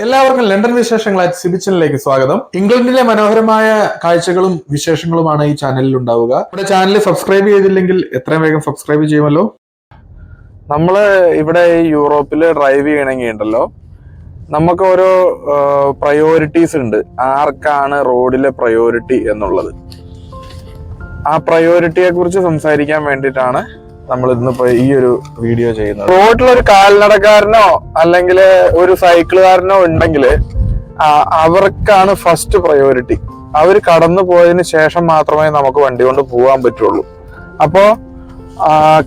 എല്ലാവർക്കും ലണ്ടൻ വിശേഷങ്ങൾ സിബിച്ചനിലേക്ക് സ്വാഗതം. ഇംഗ്ലണ്ടിലെ മനോഹരമായ കാഴ്ചകളും വിശേഷങ്ങളുമാണ് ഈ ചാനലിൽ ഉണ്ടാവുക. നമ്മുടെ ചാനൽ സബ്സ്ക്രൈബ് ചെയ്തില്ലെങ്കിൽ എത്രയും വേഗം സബ്സ്ക്രൈബ് ചെയ്യുമല്ലോ. നമ്മള് ഇവിടെ യൂറോപ്പില് ഡ്രൈവ് ചെയ്യണമെങ്കിൽ ഉണ്ടല്ലോ, നമുക്ക് ഓരോ പ്രയോറിറ്റീസ് ഉണ്ട്. ആർക്കാണ് റോഡിലെ പ്രയോറിറ്റി എന്നുള്ളത്. ആ പ്രയോറിറ്റിയെ കുറിച്ച് സംസാരിക്കാൻ വേണ്ടിയിട്ടാണ് നമ്മൾ ഇന്നിപ്പോ ഈ ഒരു വീഡിയോ ചെയ്യുന്നത്. റോഡിലൊരു കാൽനടക്കാരനോ അല്ലെങ്കിൽ ഒരു സൈക്കിളുകാരനോ ഉണ്ടെങ്കിൽ അവർക്കാണ് ഫസ്റ്റ് പ്രയോറിറ്റി. അവർ കടന്നു പോയതിന് ശേഷം മാത്രമേ നമുക്ക് വണ്ടി കൊണ്ട് പോകാൻ പറ്റുള്ളൂ. അപ്പോ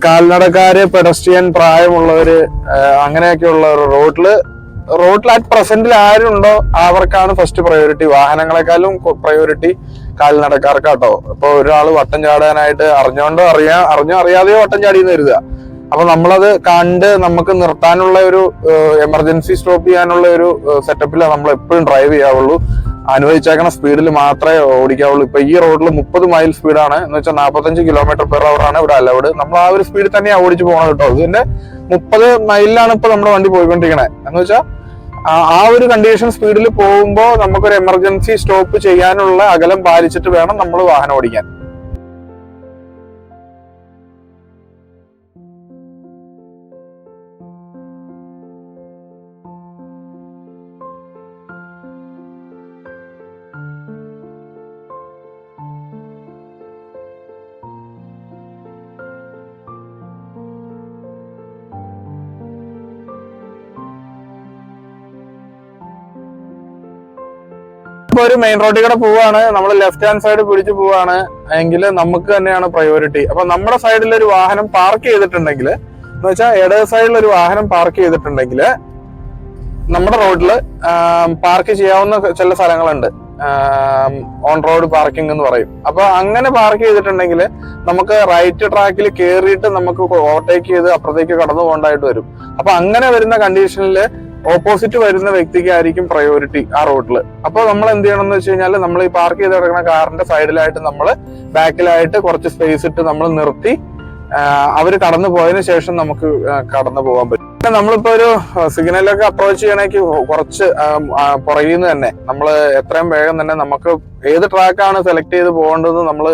കാൽനടക്കാര്, പെഡസ്ട്രിയൻ, പ്രായമുള്ളവര്, അങ്ങനെയൊക്കെയുള്ളവർ റോഡിൽ അറ്റ് പ്രസന്റിൽ ആരുണ്ടോ അവർക്കാണ് ഫസ്റ്റ് പ്രയോറിറ്റി. വാഹനങ്ങളെക്കാളും പ്രയോറിറ്റി കാൽനടക്കാർക്കാട്ടോ. ഇപ്പൊ ഒരാള് വട്ടം ചാടാനായിട്ട് അറിഞ്ഞോ അറിയാതെയോ വട്ടം ചാടിയെന്ന് കരുതുക. അപ്പൊ നമ്മളത് കണ്ട് നമുക്ക് നിർത്താനുള്ള ഒരു എമർജൻസി സ്റ്റോപ്പ് ചെയ്യാനുള്ള ഒരു സെറ്റപ്പിലാണ് നമ്മൾ എപ്പോഴും ഡ്രൈവ് ചെയ്യാവുള്ളൂ. അനുവദിച്ചേക്കുന്ന സ്പീഡിൽ മാത്രമേ ഓടിക്കാവുള്ളൂ. ഇപ്പൊ ഈ റോഡിൽ 30 മൈൽ സ്പീഡാണ്, എന്ന് വെച്ചാൽ 45 km/h ആണ് ഇവിടെ അലൗഡ്. നമ്മൾ ആ ഒരു സ്പീഡിൽ തന്നെയാണ് ഓടിച്ചു പോകണം കേട്ടോ. ഇതിന്റെ 30 മൈലിലാണ് ഇപ്പൊ നമ്മുടെ വണ്ടി പോയിക്കൊണ്ടിരിക്കണേ. എന്ന് വെച്ചാൽ ആ ഒരു കണ്ടീഷൻ സ്പീഡിൽ പോകുമ്പോൾ നമുക്കൊരു എമർജൻസി സ്റ്റോപ്പ് ചെയ്യാനുള്ള അകലം പാലിച്ചിട്ട് വേണം നമ്മൾ വാഹനം ഓടിക്കാൻ. ഇപ്പൊ ഒരു മെയിൻ റോഡിൽ കൂടെ പോവാണ്, നമ്മൾ ലെഫ്റ്റ് ഹാൻഡ് സൈഡ് പിടിച്ച് പോവാണ് എങ്കിൽ നമുക്ക് തന്നെയാണ് പ്രയോറിറ്റി. അപ്പൊ നമ്മുടെ സൈഡിൽ ഒരു വാഹനം പാർക്ക് ചെയ്തിട്ടുണ്ടെങ്കിൽ, എന്ന് വെച്ചാൽ ഇടത് സൈഡിൽ ഒരു വാഹനം പാർക്ക് ചെയ്തിട്ടുണ്ടെങ്കിൽ നമ്മുടെ റോഡിൽ പാർക്ക് ചെയ്യാവുന്ന ചില സ്ഥലങ്ങളുണ്ട്, ഓൺ റോഡ് പാർക്കിംഗ് എന്ന് പറയും. അപ്പൊ അങ്ങനെ പാർക്ക് ചെയ്തിട്ടുണ്ടെങ്കിൽ നമുക്ക് റൈറ്റ് ട്രാക്കിൽ കയറിയിട്ട് നമുക്ക് ഓവർടേക്ക് ചെയ്ത് അപ്പുറത്തേക്ക് കടന്നു പോകേണ്ടതായിട്ട് വരും. അപ്പൊ അങ്ങനെ വരുന്ന കണ്ടീഷനിൽ ഓപ്പോസിറ്റ് വരുന്ന വ്യക്തിക്കായിരിക്കും പ്രയോറിറ്റി ആ റോഡിൽ. അപ്പൊ നമ്മൾ എന്ത് ചെയ്യണം എന്ന് വെച്ച് കഴിഞ്ഞാൽ, നമ്മൾ ഈ പാർക്ക് ചെയ്ത് കിടക്കുന്ന കാറിന്റെ സൈഡിലായിട്ട് നമ്മൾ ബാക്കിലായിട്ട് കുറച്ച് സ്പേസ് ഇട്ട് നമ്മൾ നിർത്തി അവര് കടന്നു പോയതിനു ശേഷം നമുക്ക് കടന്നു പോകാൻ പറ്റും. പിന്നെ നമ്മളിപ്പോ ഒരു സിഗ്നലൊക്കെ അപ്രോച്ച് ചെയ്യണമെങ്കിൽ കുറച്ച് പുറകിൽ നിന്ന് തന്നെ നമ്മൾ എത്രയും വേഗം തന്നെ നമുക്ക് ഏത് ട്രാക്കാണ് സെലക്ട് ചെയ്ത് പോകേണ്ടത് നമ്മൾ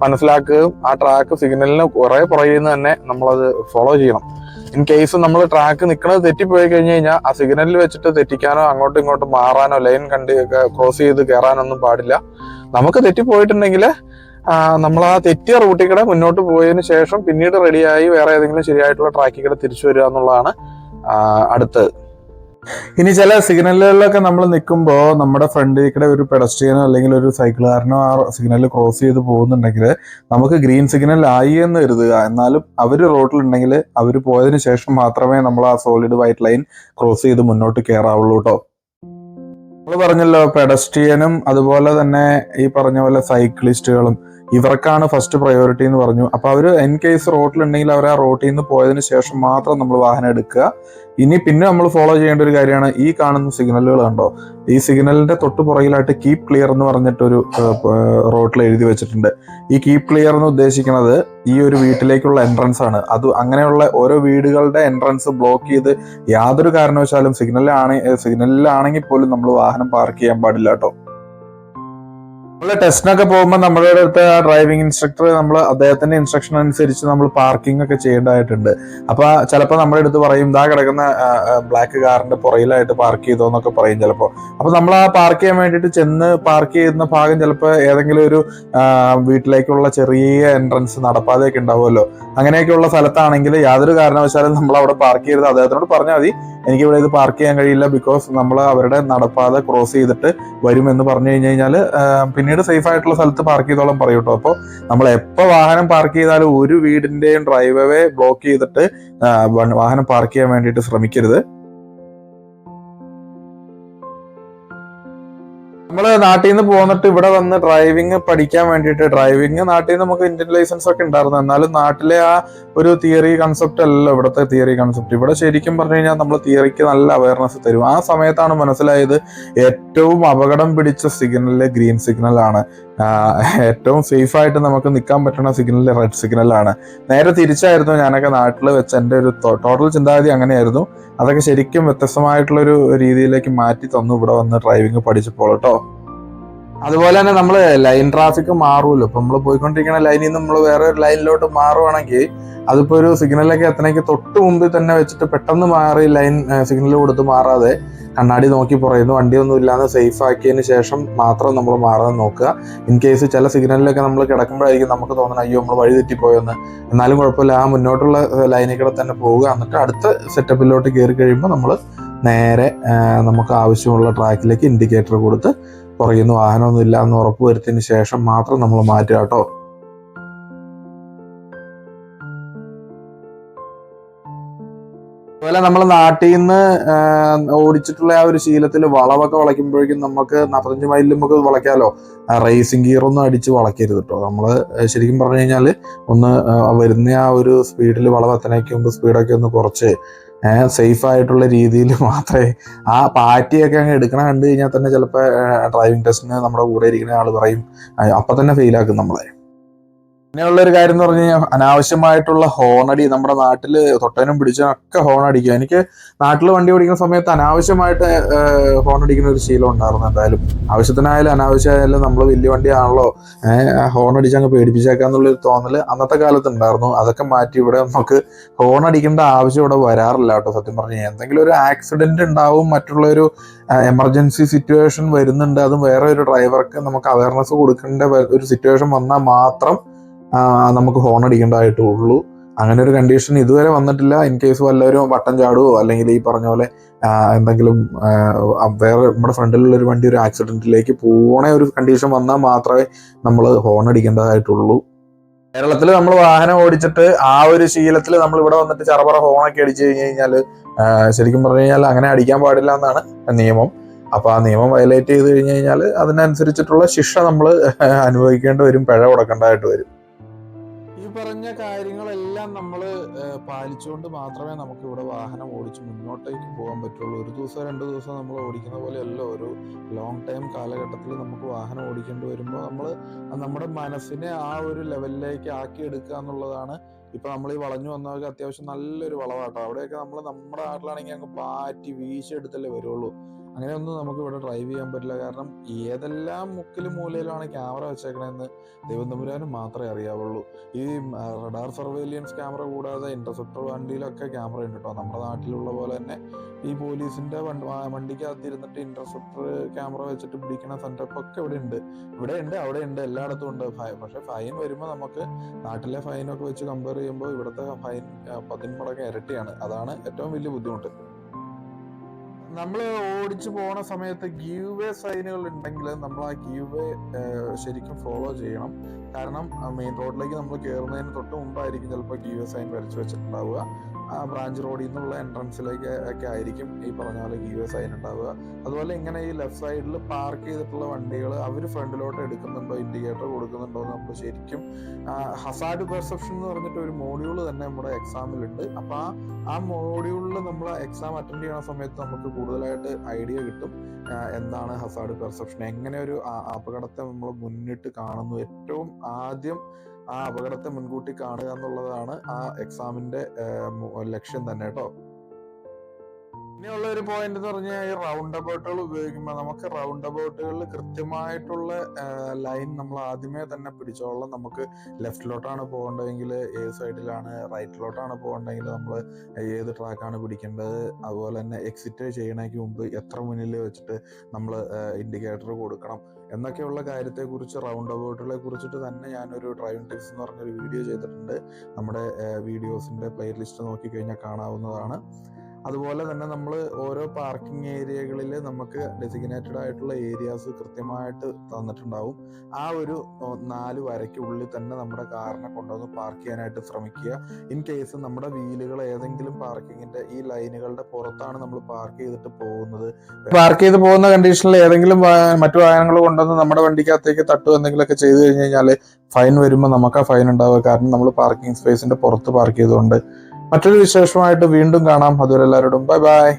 മനസ്സിലാക്കുകയും ആ ട്രാക്ക് സിഗ്നലിന് കുറെ പുറകിൽ നിന്ന് തന്നെ നമ്മളത് ഫോളോ ചെയ്യണം. ഇൻ കേസ് നമ്മൾ ട്രാക്ക് നിൽക്കുന്നത് തെറ്റിപ്പോയി കഴിഞ്ഞു കഴിഞ്ഞാൽ ആ സിഗ്നലിൽ വെച്ചിട്ട് തെറ്റിക്കാനോ അങ്ങോട്ടും ഇങ്ങോട്ടും മാറാനോ ലൈൻ ക്രോസ് ചെയ്ത് കയറാനൊന്നും പാടില്ല. നമുക്ക് തെറ്റിപ്പോയിട്ടുണ്ടെങ്കിൽ നമ്മൾ ആ തെറ്റിയ റൂട്ടിൽ കൂടെ മുന്നോട്ട് പോയതിനു ശേഷം പിന്നീട് റെഡിയായി വേറെ ഏതെങ്കിലും ശരിയായിട്ടുള്ള ട്രാക്കിൽ കൂടെ തിരിച്ചു വരിക എന്നുള്ളതാണ് അടുത്തത്. ഇനി ചില സിഗ്നലുകളിലൊക്കെ നമ്മൾ നിൽക്കുമ്പോൾ നമ്മുടെ ഫ്രണ്ടിൽ കൂടെ ഒരു പെഡസ്ട്രിയനോ അല്ലെങ്കിൽ ഒരു സൈക്കിളുകാരനോ ആ സിഗ്നൽ ക്രോസ് ചെയ്ത് പോകുന്നുണ്ടെങ്കിൽ നമുക്ക് ഗ്രീൻ സിഗ്നൽ ആയി എന്ന് കരുതുക. എന്നാലും അവർ റോഡിലുണ്ടെങ്കിൽ അവർ പോയതിനു ശേഷം മാത്രമേ നമ്മൾ ആ സോളിഡ് വൈറ്റ് ലൈൻ ക്രോസ് ചെയ്ത് മുന്നോട്ട് കയറാവുള്ളൂ കേട്ടോ. നമ്മൾ പറഞ്ഞല്ലോ, പെഡസ്ട്രിയനും അതുപോലെ തന്നെ ഈ പറഞ്ഞ പോലെ സൈക്ലിസ്റ്റുകളും ഇവർക്കാണ് ഫസ്റ്റ് പ്രയോറിറ്റി എന്ന് പറഞ്ഞു. അപ്പൊ അവര് ഇൻ കേസ് റോഡിലുണ്ടെങ്കിൽ അവർ ആ റോട്ടിൽ നിന്ന് പോയതിനു ശേഷം മാത്രം നമ്മൾ വാഹനം എടുക്കുക. ഇനി പിന്നെ നമ്മൾ ഫോളോ ചെയ്യേണ്ട ഒരു കാര്യമാണ് ഈ കാണുന്ന സിഗ്നലുകൾ കണ്ടോ. ഈ സിഗ്നലിന്റെ തൊട്ട് പുറകിലായിട്ട് കീപ് ക്ലിയർ എന്ന് പറഞ്ഞിട്ടൊരു റോഡിൽ എഴുതി വെച്ചിട്ടുണ്ട്. ഈ കീപ് ക്ലിയർ എന്ന് ഉദ്ദേശിക്കുന്നത് ഈ ഒരു വീട്ടിലേക്കുള്ള എൻട്രൻസ് ആണ്. അത് അങ്ങനെയുള്ള ഓരോ വീടുകളുടെ എൻട്രൻസ് ബ്ലോക്ക് ചെയ്ത് യാതൊരു കാരണവശാലും സിഗ്നലിലാണെങ്കിൽ പോലും നമ്മൾ വാഹനം പാർക്ക് ചെയ്യാൻ പാടില്ല കേട്ടോ. നമ്മള് ടെസ്റ്റിനൊക്കെ പോകുമ്പോൾ നമ്മുടെ അടുത്ത് ഡ്രൈവിംഗ് ഇൻസ്ട്രക്ടർ അദ്ദേഹത്തിന്റെ ഇൻസ്ട്രക്ഷൻ അനുസരിച്ച് നമ്മൾ പാർക്കിംഗ് ഒക്കെ ചെയ്യേണ്ടതായിട്ടുണ്ട്. അപ്പൊ ചിലപ്പോൾ നമ്മുടെ അടുത്ത് പറയും, ഇതാ കിടക്കുന്ന ബ്ലാക്ക് കാറിന്റെ പുറയിലായിട്ട് പാർക്ക് ചെയ്തോ എന്നൊക്കെ പറയും ചിലപ്പോൾ. അപ്പൊ നമ്മൾ ആ പാർക്ക് ചെയ്യാൻ വേണ്ടിയിട്ട് ചെന്ന് പാർക്ക് ചെയ്യുന്ന ഭാഗം ചിലപ്പോൾ ഏതെങ്കിലും ഒരു വീട്ടിലേക്കുള്ള ചെറിയ എൻട്രൻസ് നടപ്പാതെയൊക്കെ ഉണ്ടാവുമല്ലോ. അങ്ങനെയൊക്കെയുള്ള സ്ഥലത്താണെങ്കിൽ യാതൊരു കാരണവശാലും നമ്മൾ അവിടെ പാർക്ക് ചെയ്യരുത്. അദ്ദേഹത്തിനോട് പറഞ്ഞാൽ മതി, എനിക്ക് ഇവിടെ ഇത് പാർക്ക് ചെയ്യാൻ കഴിയില്ല, ബിക്കോസ് നമ്മൾ അവരുടെ നടപ്പാത ക്രോസ് ചെയ്തിട്ട് വരുമെന്ന് പറഞ്ഞു കഴിഞ്ഞാൽ പിന്നീട് സേഫ് ആയിട്ടുള്ള സ്ഥലത്ത് പാർക്ക് ചെയ്തോളം പറയും കേട്ടോ. അപ്പോൾ നമ്മൾ എപ്പോൾ വാഹനം പാർക്ക് ചെയ്താലും ഒരു വീടിന്റെയും ഡ്രൈവ് വേ ബ്ലോക്ക് ചെയ്തിട്ട് വാഹനം പാർക്ക് ചെയ്യാൻ വേണ്ടിയിട്ട് ശ്രമിക്കരുത്. നമ്മൾ നാട്ടിൽ നിന്ന് പോന്നിട്ട് ഇവിടെ വന്ന് ഡ്രൈവിംഗ് പഠിക്കാൻ വേണ്ടിയിട്ട്, ഡ്രൈവിംഗ് നാട്ടിൽ നിന്ന് നമുക്ക് ഇന്ത്യൻ ലൈസൻസ് ഒക്കെ ഉണ്ടായിരുന്നു, എന്നാലും നാട്ടിലെ ആ ഒരു തിയറി കൺസെപ്റ്റ് അല്ലല്ലോ ഇവിടുത്തെ തിയറി കൺസെപ്റ്റ്. ഇവിടെ ശരിക്കും പറഞ്ഞു കഴിഞ്ഞാൽ നമ്മൾ തിയറിക്ക് നല്ല അവയർനെസ് തരും. ആ സമയത്താണ് മനസ്സിലായത് ഏറ്റവും അപകടം പിടിച്ച സിഗ്നല് ഗ്രീൻ സിഗ്നൽ ആണ്. ഏറ്റവും സേഫായിട്ട് നമുക്ക് നിൽക്കാൻ പറ്റുന്ന സിഗ്നൽ റെഡ് സിഗ്നലാണ്. നേരെ തിരിച്ചായിരുന്നു ഞാനൊക്കെ നാട്ടിൽ വെച്ച എൻ്റെ ഒരു ടോട്ടൽ ചിന്താഗതി അങ്ങനെയായിരുന്നു. അതൊക്കെ ശരിക്കും വ്യത്യസ്തമായിട്ടുള്ളൊരു രീതിയിലേക്ക് മാറ്റി തന്നു ഇവിടെ വന്ന് ഡ്രൈവിംഗ് പഠിച്ചപ്പോൾ കേട്ടോ. അതുപോലെ തന്നെ നമ്മൾ ലൈൻ ട്രാഫിക് മാറുമല്ലോ. ഇപ്പൊ നമ്മൾ പോയിക്കൊണ്ടിരിക്കുന്ന ലൈനിൽ നിന്ന് നമ്മൾ വേറെ ഒരു ലൈനിലോട്ട് മാറുവാണെങ്കിൽ അതിപ്പോ ഒരു സിഗ്നലിലേക്ക് എത്തണമെങ്കിൽ തൊട്ട് മുമ്പിൽ തന്നെ വെച്ചിട്ട് പെട്ടെന്ന് മാറി ലൈൻ സിഗ്നൽ കൊടുത്ത് മാറാതെ കണ്ണാടി നോക്കി പറയുന്നു വണ്ടിയൊന്നും ഇല്ലാതെ സേഫ് ആക്കിയതിന് ശേഷം മാത്രം നമ്മൾ മാറാൻ നോക്കുക. ഇൻ കേസ് ചില സിഗ്നലിലൊക്കെ നമ്മൾ കിടക്കുമ്പോഴായിരിക്കും നമുക്ക് തോന്നുന്നത് അയ്യോ നമ്മൾ വഴി തെറ്റിപ്പോയെന്ന്. എന്നാലും കുഴപ്പമില്ല, ആ മുന്നോട്ടുള്ള ലൈനിൽ കൂടെ തന്നെ പോവുക. എന്നിട്ട് അടുത്ത സെറ്റപ്പിലോട്ട് കയറി കഴിയുമ്പോൾ നമ്മൾ നേരെ നമുക്ക് ആവശ്യമുള്ള ട്രാക്കിലേക്ക് ഇൻഡിക്കേറ്റർ കൊടുത്ത് പുറകിൽ വാഹനമൊന്നും ഇല്ല എന്ന് ഉറപ്പ് വരുത്തിയതിന് ശേഷം മാത്രം നമ്മൾ മാറ്റുക കേട്ടോ. അതുപോലെ നമ്മൾ നാട്ടിൽ നിന്ന് ഓടിച്ചിട്ടുള്ള ആ ഒരു ശീലത്തിൽ വളവൊക്കെ വളയ്ക്കുമ്പോഴേക്കും നമുക്ക് 45 മൈലിൽ നമുക്ക് വളയ്ക്കാമല്ലോ. റേസിംഗ് ഗിയറൊന്നും അടിച്ച് വളയ്ക്കരുത് കേട്ടോ. നമ്മൾ ശരിക്കും പറഞ്ഞു കഴിഞ്ഞാൽ ഒന്ന് വരുന്ന ആ ഒരു സ്പീഡിൽ വളവ് എത്തണേക്ക് മുമ്പ് സ്പീഡൊക്കെ ഒന്ന് കുറച്ച് സേഫ് ആയിട്ടുള്ള രീതിയിൽ മാത്രമേ ആ പാറ്റിയൊക്കെ അങ്ങ് എടുക്കണ കണ്ടു കഴിഞ്ഞാൽ തന്നെ ചിലപ്പോൾ ഡ്രൈവിംഗ് ടെസ്റ്റിന് നമ്മുടെ കൂടെ ഇരിക്കുന്ന ആൾ പറയും അപ്പം തന്നെ ഫെയിലാക്കും നമ്മളെ. പിന്നെയുള്ളൊരു കാര്യം എന്ന് പറഞ്ഞു കഴിഞ്ഞാൽ അനാവശ്യമായിട്ടുള്ള ഹോണടി. നമ്മുടെ നാട്ടിൽ തൊട്ടനും പിടിച്ചൊക്കെ ഹോൺ അടിക്കുക. എനിക്ക് നാട്ടിൽ വണ്ടി ഓടിക്കുന്ന സമയത്ത് അനാവശ്യമായിട്ട് ഹോൺ അടിക്കുന്ന ഒരു ശീലം ഉണ്ടായിരുന്നു. എന്തായാലും ആവശ്യത്തിനായാലും അനാവശ്യമായാലും നമ്മൾ വലിയ വണ്ടിയാണല്ലോ ഹോൺ അടിച്ചങ്ങ് പേടിപ്പിച്ചേക്കാന്നുള്ളൊരു തോന്നൽ അന്നത്തെ കാലത്ത് ഉണ്ടായിരുന്നു. അതൊക്കെ മാറ്റി ഇവിടെ നമുക്ക് ഹോൺ അടിക്കേണ്ട ആവശ്യം ഇവിടെ വരാറില്ല കേട്ടോ. സത്യം പറഞ്ഞു കഴിഞ്ഞാൽ എന്തെങ്കിലും ഒരു ആക്സിഡന്റ് ഉണ്ടാവും, മറ്റുള്ളൊരു എമർജൻസി സിറ്റുവേഷൻ വരുന്നുണ്ട്, അതും വേറെ ഒരു ഡ്രൈവർക്ക് നമുക്ക് അവയർനെസ് കൊടുക്കേണ്ട ഒരു സിറ്റുവേഷൻ വന്നാൽ മാത്രം നമുക്ക് ഹോൺ അടിക്കേണ്ടതായിട്ടുള്ളൂ. അങ്ങനെ ഒരു കണ്ടീഷൻ ഇതുവരെ വന്നിട്ടില്ല. ഇൻ കേസ് വല്ലവരും വട്ടം ചാടുവോ അല്ലെങ്കിൽ ഈ പറഞ്ഞ പോലെ എന്തെങ്കിലും വേറെ നമ്മുടെ ഫ്രണ്ടിലുള്ള ഒരു വണ്ടി ഒരു ആക്സിഡന്റിലേക്ക് പോണ ഒരു കണ്ടീഷൻ വന്നാൽ മാത്രമേ നമ്മൾ ഹോൺ അടിക്കേണ്ടതായിട്ടുള്ളൂ. കേരളത്തിൽ നമ്മൾ വാഹനം ഓടിച്ചിട്ട് ആ ഒരു ശീലത്തിൽ നമ്മൾ ഇവിടെ വന്നിട്ട് ചറപറ ഹോണൊക്കെ അടിച്ചു കഴിഞ്ഞ് കഴിഞ്ഞാൽ ശരിക്കും പറഞ്ഞു കഴിഞ്ഞാൽ അങ്ങനെ അടിക്കാൻ പാടില്ല എന്നാണ് നിയമം. അപ്പൊ ആ നിയമം വയലേറ്റ് ചെയ്ത് കഴിഞ്ഞ് കഴിഞ്ഞാൽ അതിനനുസരിച്ചിട്ടുള്ള ശിക്ഷ നമ്മൾ അനുഭവിക്കേണ്ടി വരും, പിഴ കൊടുക്കേണ്ടതായിട്ട് വരും. ഈ പറഞ്ഞ കാര്യങ്ങളെല്ലാം നമ്മൾ പാലിച്ചുകൊണ്ട് മാത്രമേ നമുക്ക് ഇവിടെ വാഹനം ഓടിച്ച് മുന്നോട്ടേക്ക് പോകാൻ പറ്റുള്ളൂ. ഒരു ദിവസം 2 ദിവസം നമ്മൾ ഓടിക്കുന്ന പോലെയല്ല ഒരു ലോങ് ടൈം കാലഘട്ടത്തിൽ നമുക്ക് വാഹനം ഓടിക്കേണ്ടി വരുമ്പോൾ നമ്മൾ നമ്മുടെ മനസ്സിനെ ആ ഒരു ലെവലിലേക്ക് ആക്കി എടുക്കുക എന്നുള്ളതാണ്. ഇപ്പൊ നമ്മൾ ഈ വളഞ്ഞു വന്നവർക്ക് അത്യാവശ്യം നല്ലൊരു വളവാട്ടോ. അവിടെയൊക്കെ നമ്മൾ നമ്മുടെ നാട്ടിലാണെങ്കിൽ അങ്ങ് പാറ്റി വീശെടുത്തല്ലേ വരുള്ളൂ. അങ്ങനെയൊന്നും നമുക്ക് ഇവിടെ ഡ്രൈവ് ചെയ്യാൻ പറ്റില്ല. കാരണം ഏതെല്ലാം മുക്കിലും മൂലയിലാണ് ക്യാമറ വെച്ചേക്കണെന്ന് ദൈവം തമ്പുരാനും മാത്രമേ അറിയാവുള്ളൂ. ഈ റഡാർ സർവൈലൻസ് ക്യാമറ കൂടാതെ ഇന്റർസെപ്റ്റർ വണ്ടിയിലൊക്കെ ക്യാമറ ഉണ്ട് കേട്ടോ. നമ്മുടെ നാട്ടിലുള്ള പോലെ തന്നെ ഈ പോലീസിന്റെ വണ്ടിക്കകത്തിരുന്നിട്ട് ഇന്റർസെപ്റ്റർ ക്യാമറ വെച്ചിട്ട് പിടിക്കുന്ന സെറ്റപ്പ് ഒക്കെ ഇവിടെ ഉണ്ട്. അവിടെ ഉണ്ട്, എല്ലായിടത്തും ഉണ്ട്. പക്ഷെ ഫൈൻ വരുമ്പോൾ നമുക്ക് നാട്ടിലെ ഫൈനൊക്കെ വെച്ച് കമ്പയർ ചെയ്യുമ്പോൾ ഇവിടുത്തെ ഫൈൻ 10 മടങ്ങ് ഇരട്ടിയാണ്. അതാണ് ഏറ്റവും വലിയ ബുദ്ധിമുട്ട്. നമ്മൾ ഓടിച്ചു പോണ സമയത്ത് ഗീവ് വേ സൈനുകൾ ഉണ്ടെങ്കിൽ നമ്മൾ ആ ഗീവ് വേ ശരിക്കും ഫോളോ ചെയ്യണം. കാരണം മെയിൻ റോഡിലേക്ക് നമ്മൾ കയറുന്നതിന് തൊട്ട് മുമ്പായിരിക്കും ചിലപ്പോൾ ഗീവ് വേ സൈൻ വരച്ചു വെച്ചിട്ടുണ്ടാവുക. ആ ബ്രാഞ്ച് റോഡിൽ നിന്നുള്ള എൻട്രൻസിലേക്ക് ഒക്കെ ആയിരിക്കും ഈ പറഞ്ഞ പോലെ ഗീവ് വേ സൈൻ ഉണ്ടാവുക. അതുപോലെ ഇങ്ങനെ ഈ ലെഫ്റ്റ് സൈഡിൽ പാർക്ക് ചെയ്തിട്ടുള്ള വണ്ടികൾ അവർ ഫ്രണ്ടിലോട്ട് എടുക്കുന്നുണ്ടോ, ഇൻഡിക്കേറ്റർ കൊടുക്കുന്നുണ്ടോ എന്ന് നമ്മൾ ശരിക്കും ഹസാർഡ് പെർസെപ്ഷൻ എന്ന് പറഞ്ഞിട്ട് ഒരു മോഡ്യൂൾ തന്നെ നമ്മുടെ എക്സാമിലുണ്ട്. അപ്പൊ ആ മോഡ്യൂളിൽ നമ്മൾ എക്സാം അറ്റൻഡ് ചെയ്യുന്ന സമയത്ത് നമുക്ക് കൂടുതലായിട്ട് ഐഡിയ കിട്ടും എന്താണ് ഹസാർഡ് പെർസെപ്ഷൻ, എങ്ങനെ ഒരു അപകടത്തെ നമ്മൾ മുന്നിട്ട് കാണുന്നു. ഏറ്റവും ആദ്യം ആ അപകടത്തെ മുൻകൂട്ടി കാണുക എന്നുള്ളതാണ് ആ എക്സാമിന്റെ ലക്ഷ്യം തന്നെ കേട്ടോ. ഇനിയുള്ള ഒരു പോയിന്റ് എന്ന് പറഞ്ഞാൽ ഈ റൗണ്ട് അബൌട്ടുകൾ ഉപയോഗിക്കുമ്പോൾ നമുക്ക് റൗണ്ട് അബൌട്ടുകളിൽ കൃത്യമായിട്ടുള്ള ലൈൻ നമ്മൾ ആദ്യമേ തന്നെ പിടിച്ചോളാം. നമുക്ക് ലെഫ്റ്റിലോട്ടാണ് പോകേണ്ടതെങ്കിൽ ഏത് സൈഡിലാണ്, റൈറ്റിലോട്ടാണ് പോകേണ്ടതെങ്കിൽ നമ്മൾ ഏത് ട്രാക്കാണ് പിടിക്കേണ്ടത്, അതുപോലെ തന്നെ എക്സിറ്റ് ചെയ്യണേക്ക് മുമ്പ് എത്ര മുന്നിൽ വെച്ചിട്ട് നമ്മൾ ഇൻഡിക്കേറ്റർ കൊടുക്കണം എന്നൊക്കെയുള്ള കാര്യത്തെക്കുറിച്ച് റൗണ്ട് അബൌട്ടുകളെ കുറിച്ചിട്ട് തന്നെ ഞാനൊരു ഡ്രൈവിംഗ് ടിപ്സ് എന്ന് പറഞ്ഞൊരു വീഡിയോ ചെയ്തിട്ടുണ്ട്. നമ്മുടെ വീഡിയോസിന്റെ പ്ലേലിസ്റ്റ് നോക്കിക്കഴിഞ്ഞാൽ കാണാവുന്നതാണ്. അതുപോലെ തന്നെ നമ്മൾ ഓരോ പാർക്കിംഗ് ഏരിയകളിൽ നമുക്ക് ഡെസിഗ്നേറ്റഡ് ആയിട്ടുള്ള ഏരിയാസ് കൃത്യമായിട്ട് തന്നിട്ടുണ്ടാവും. ആ ഒരു 4 വരയ്ക്കുള്ളിൽ തന്നെ നമ്മുടെ കാറിനെ കൊണ്ടുവന്ന് പാർക്ക് ചെയ്യാനായിട്ട് ശ്രമിക്കുക. ഇൻ കേസ് നമ്മുടെ വീലുകൾ ഏതെങ്കിലും പാർക്കിങ്ങിന്റെ ഈ ലൈനുകളുടെ പുറത്താണ് നമ്മൾ പാർക്ക് ചെയ്തിട്ട് പോകുന്നത്, പാർക്ക് ചെയ്ത് പോകുന്ന കണ്ടീഷനിൽ ഏതെങ്കിലും മറ്റു വാഹനങ്ങൾ കൊണ്ടുവന്ന് നമ്മുടെ വണ്ടിക്കകത്തേക്ക് തട്ടു എന്തെങ്കിലുമൊക്കെ ചെയ്ത് കഴിഞ്ഞ് കഴിഞ്ഞാൽ ഫൈൻ വരുമ്പോൾ നമുക്ക് ആ ഫൈൻ ഉണ്ടാവുക. കാരണം നമ്മൾ പാർക്കിംഗ് സ്പേസിന്റെ പുറത്ത് പാർക്ക് ചെയ്തുകൊണ്ട്. മറ്റൊരു വിശേഷമായിട്ട് വീണ്ടും കാണാം. അതുവരെ എല്ലാവരോടും ബൈ ബൈ.